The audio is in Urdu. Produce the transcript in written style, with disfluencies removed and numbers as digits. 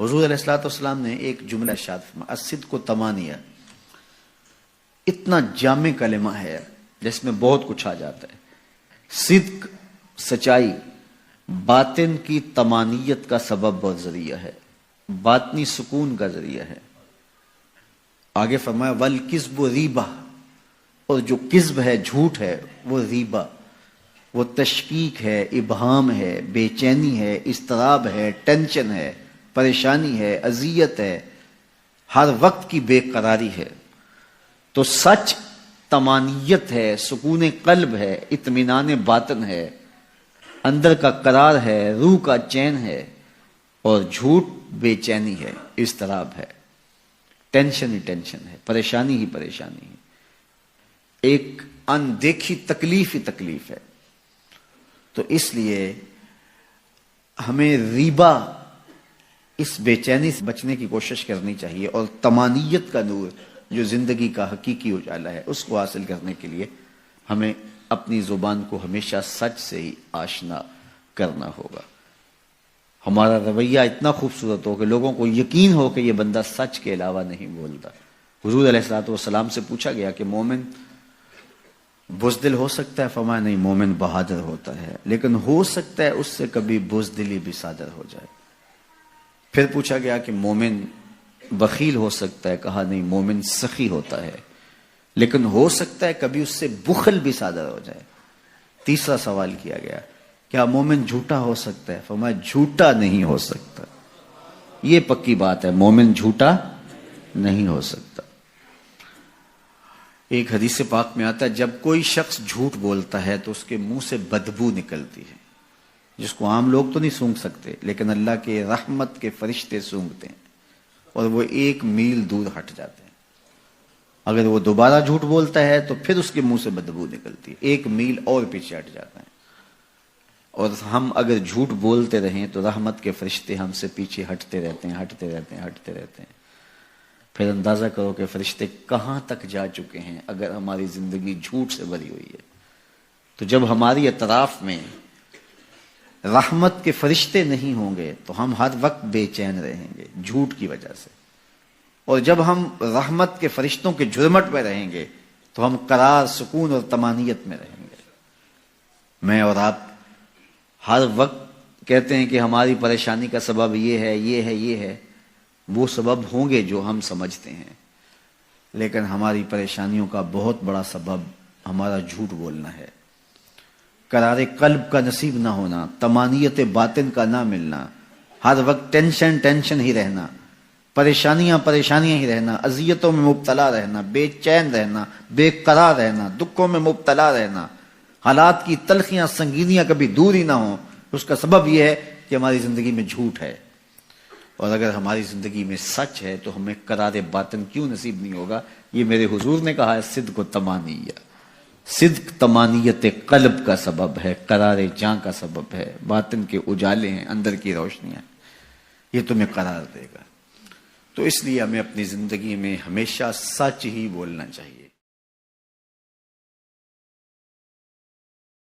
حضور علیہ الصلوۃ والسلام نے ایک جملہ ارشاد فرمایا، الصدق تمانیہ، اتنا جامع کلمہ ہے جس میں بہت کچھ آ جاتا ہے۔ صدق سچائی باطن کی تمانیت کا سبب اور ذریعہ ہے، باطنی سکون کا ذریعہ ہے۔ آگے فرمایا والکذب ریبہ، اور جو کذب ہے، جھوٹ ہے، وہ ریبہ، وہ تشکیک ہے، ابہام ہے، بے چینی ہے، اضطراب ہے، ٹینشن ہے، پریشانی ہے، اذیت ہے، ہر وقت کی بے قراری ہے۔ تو سچ طمانیت ہے، سکون قلب ہے، اطمینان باطن ہے، اندر کا قرار ہے، روح کا چین ہے، اور جھوٹ بے چینی ہے، اضطراب ہے، ٹینشن ہی ٹینشن ہے، پریشانی ہی پریشانی ہے، ایک اندیکھی تکلیف ہی تکلیف ہے۔ تو اس لیے ہمیں ریبہ، اس بے چینی سے بچنے کی کوشش کرنی چاہیے، اور طمانیت کا نور جو زندگی کا حقیقی اجالا ہے اس کو حاصل کرنے کے لیے ہمیں اپنی زبان کو ہمیشہ سچ سے ہی آشنا کرنا ہوگا۔ ہمارا رویہ اتنا خوبصورت ہو کہ لوگوں کو یقین ہو کہ یہ بندہ سچ کے علاوہ نہیں بولتا۔ حضور علیہ الصلوۃ والسلام سے پوچھا گیا کہ مومن بزدل ہو سکتا ہے؟ فرمایا نہیں، مومن بہادر ہوتا ہے، لیکن ہو سکتا ہے اس سے کبھی بزدلی بھی صادر ہو جائے۔ پھر پوچھا گیا کہ مومن بخیل ہو سکتا ہے؟ کہا نہیں، مومن سخی ہوتا ہے، لیکن ہو سکتا ہے کبھی اس سے بخل بھی صادر ہو جائے۔ تیسرا سوال کیا گیا، کیا مومن جھوٹا ہو سکتا ہے؟ فرمایا جھوٹا نہیں ہو سکتا، یہ پکی بات ہے، مومن جھوٹا نہیں ہو سکتا۔ ایک حدیث پاک میں آتا ہے جب کوئی شخص جھوٹ بولتا ہے تو اس کے منہ سے بدبو نکلتی ہے، جس کو عام لوگ تو نہیں سونگھ سکتے، لیکن اللہ کے رحمت کے فرشتے سونگھتے ہیں، اور وہ 1 میل دور ہٹ جاتے ہیں۔ اگر وہ دوبارہ جھوٹ بولتا ہے تو پھر اس کے منہ سے بدبو نکلتی ہے، 1 میل اور پیچھے ہٹ جاتا ہے۔ اور ہم اگر جھوٹ بولتے رہیں تو رحمت کے فرشتے ہم سے پیچھے ہٹتے رہتے ہیں، ہٹتے رہتے ہیں، ہٹتے رہتے ہیں۔ پھر اندازہ کرو کہ فرشتے کہاں تک جا چکے ہیں اگر ہماری زندگی جھوٹ سے بھری ہوئی ہے۔ تو جب ہماری اطراف میں رحمت کے فرشتے نہیں ہوں گے تو ہم ہر وقت بے چین رہیں گے جھوٹ کی وجہ سے، اور جب ہم رحمت کے فرشتوں کے جھرمٹ میں رہیں گے تو ہم قرار، سکون اور طمانیت میں رہیں گے۔ میں اور آپ ہر وقت کہتے ہیں کہ ہماری پریشانی کا سبب یہ ہے، یہ ہے، یہ ہے، وہ سبب ہوں گے جو ہم سمجھتے ہیں، لیکن ہماری پریشانیوں کا بہت بڑا سبب ہمارا جھوٹ بولنا ہے، قرار قلب کا نصیب نہ ہونا، طمانیت باطن کا نہ ملنا، ہر وقت ٹینشن ہی رہنا، پریشانیاں ہی رہنا، اذیتوں میں مبتلا رہنا، بے چین رہنا، بے قرار رہنا، دکھوں میں مبتلا رہنا، حالات کی تلخیاں سنگینیاں کبھی دور ہی نہ ہوں۔ اس کا سبب یہ ہے کہ ہماری زندگی میں جھوٹ ہے، اور اگر ہماری زندگی میں سچ ہے تو ہمیں قرار باطن کیوں نصیب نہیں ہوگا؟ یہ میرے حضور نے کہا ہے، صدق و طمانیہ، صدق طمانیت قلب کا سبب ہے، قرار جاں کا سبب ہے، باطن کے اجالے ہیں، اندر کی روشنیاں، یہ تمہیں قرار دے گا۔ تو اس لیے ہمیں اپنی زندگی میں ہمیشہ سچ ہی بولنا چاہیے۔